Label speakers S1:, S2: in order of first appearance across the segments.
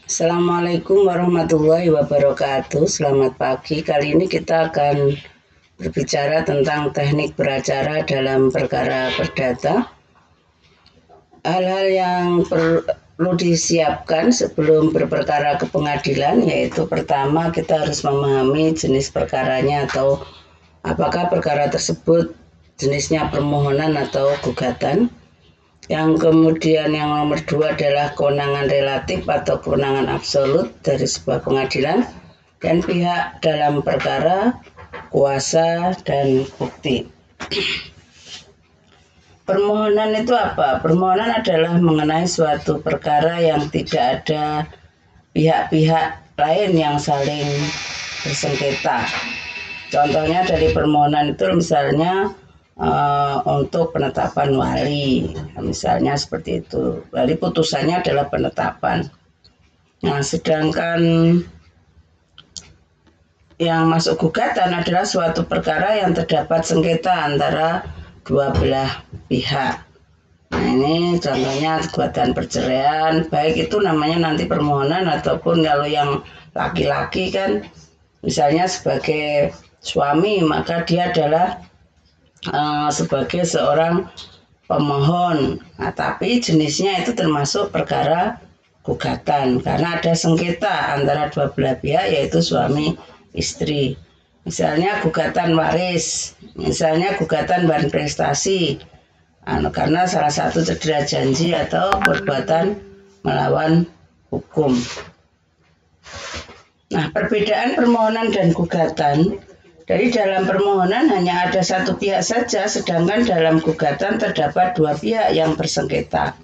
S1: Assalamualaikum warahmatullahi wabarakatuh. Selamat pagi. Kali ini kita akan berbicara tentang teknik beracara dalam perkara perdata. Hal-hal yang perlu disiapkan sebelum berperkara ke pengadilan, yaitu pertama kita harus memahami jenis perkaranya atau apakah perkara tersebut jenisnya permohonan atau gugatan. Yang kemudian yang nomor 2 adalah kewenangan relatif atau kewenangan absolut dari sebuah pengadilan dan pihak dalam perkara, kuasa, dan bukti. Permohonan itu apa? Permohonan adalah mengenai suatu perkara yang tidak ada pihak-pihak lain yang saling bersengketa. Contohnya dari permohonan itu misalnya untuk penetapan wali, misalnya seperti itu. Wali putusannya adalah penetapan. Nah, sedangkan yang masuk gugatan adalah suatu perkara yang terdapat sengketa antara dua belah pihak. Nah, ini contohnya gugatan perceraian, baik itu namanya nanti permohonan ataupun kalau yang laki-laki kan misalnya sebagai suami maka dia adalah sebagai seorang pemohon. Nah, tapi jenisnya itu termasuk perkara gugatan karena ada sengketa antara dua belah pihak yaitu suami istri. Misalnya gugatan waris, misalnya gugatan bahan prestasi, karena salah satu cedera janji atau perbuatan melawan hukum. Nah, perbedaan permohonan dan gugatan. Dari dalam permohonan hanya ada satu pihak saja, sedangkan dalam gugatan terdapat dua pihak yang bersengketa.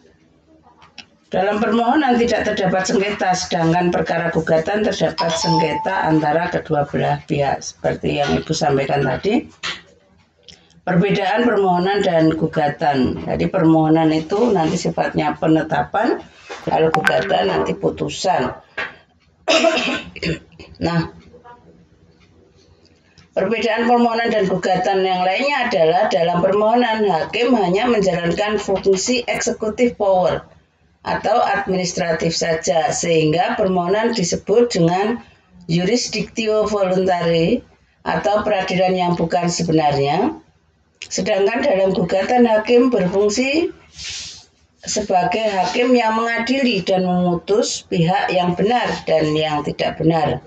S1: Dalam permohonan tidak terdapat sengketa, sedangkan perkara gugatan terdapat sengketa antara kedua belah pihak. Seperti yang Ibu sampaikan tadi, perbedaan permohonan dan gugatan. Jadi permohonan itu nanti sifatnya penetapan, kalau gugatan nanti putusan. Nah, perbedaan permohonan dan gugatan yang lainnya adalah dalam permohonan hakim hanya menjalankan fungsi executive power atau administratif saja sehingga permohonan disebut dengan jurisdictio voluntari atau peradilan yang bukan sebenarnya. Sedangkan dalam gugatan hakim berfungsi sebagai hakim yang mengadili dan memutus pihak yang benar dan yang tidak benar.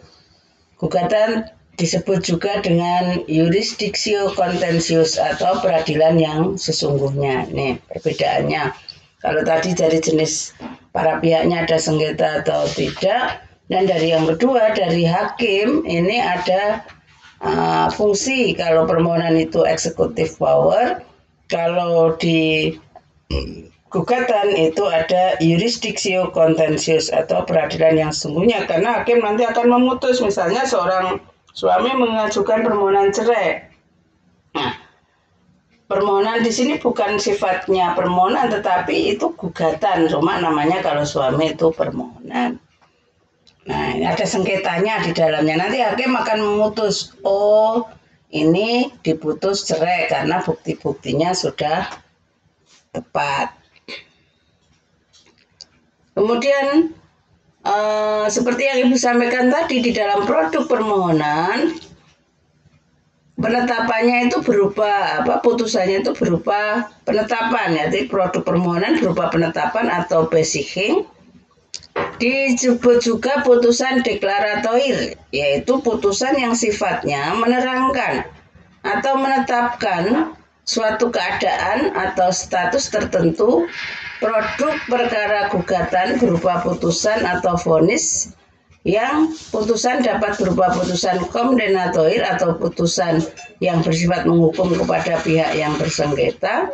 S1: Gugatan disebut juga dengan jurisdictio contentious atau peradilan yang sesungguhnya. Nih perbedaannya. Kalau tadi dari jenis para pihaknya ada sengketa atau tidak. Dan dari yang kedua dari hakim ini ada fungsi. Kalau permohonan itu executive power. Kalau di gugatan itu ada jurisdictio contentious atau peradilan yang sesungguhnya. Karena hakim nanti akan memutus misalnya seorang suami mengajukan permohonan cerai. Nah, permohonan di sini bukan sifatnya permohonan, tetapi itu gugatan. Cuma namanya kalau suami itu permohonan. Nah, ini ada sengketanya di dalamnya. Nanti hakim akan memutus, oh ini diputus cerai karena bukti-buktinya sudah tepat. Kemudian seperti yang Ibu sampaikan tadi di dalam produk permohonan penetapannya itu berupa putusannya itu berupa penetapan, yaitu produk permohonan berupa penetapan atau basicing. Disebut juga putusan deklaratoir, yaitu putusan yang sifatnya menerangkan atau menetapkan suatu keadaan atau status tertentu. Produk perkara gugatan berupa putusan atau vonis yang putusan dapat berupa putusan kondemnatoir atau putusan yang bersifat menghukum kepada pihak yang bersengketa.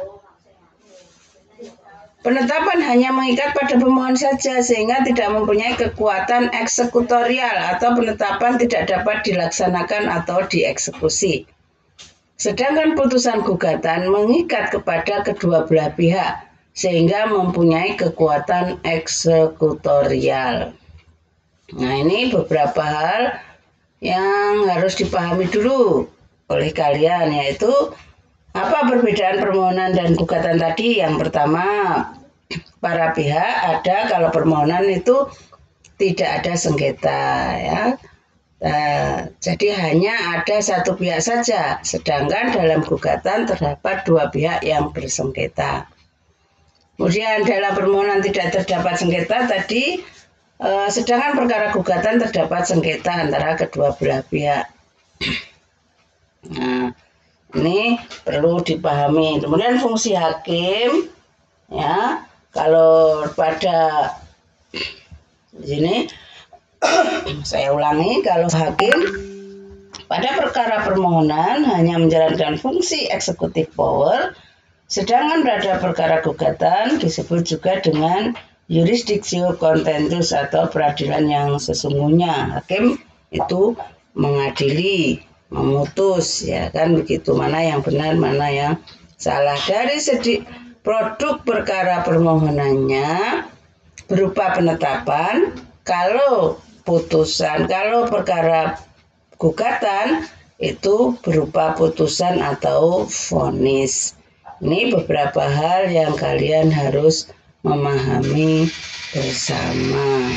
S1: Penetapan hanya mengikat pada pemohon saja sehingga tidak mempunyai kekuatan eksekutorial atau penetapan tidak dapat dilaksanakan atau dieksekusi. Sedangkan putusan gugatan mengikat kepada kedua belah pihak sehingga mempunyai kekuatan eksekutorial. Nah, ini beberapa hal yang harus dipahami dulu oleh kalian, yaitu apa perbedaan permohonan dan gugatan tadi. Yang pertama, para pihak ada kalau permohonan itu tidak ada sengketa ya. Jadi hanya ada satu pihak saja, sedangkan dalam gugatan terdapat dua pihak yang bersengketa. Kemudian dalam permohonan tidak terdapat sengketa tadi, sedangkan perkara gugatan terdapat sengketa antara kedua belah pihak. Nah, ini perlu dipahami. Kemudian fungsi hakim, ya, kalau pada sini saya ulangi, kalau hakim pada perkara permohonan hanya menjalankan fungsi eksekutif power, sedangkan pada perkara gugatan disebut juga dengan jurisdiksio contentious atau peradilan yang sesungguhnya. Hakim itu mengadili, memutus, ya kan begitu, mana yang benar, mana yang salah. Dari segi produk perkara permohonannya berupa penetapan, kalau putusan, kalau perkara gugatan itu berupa putusan atau vonis. Ini beberapa hal yang kalian harus memahami bersama.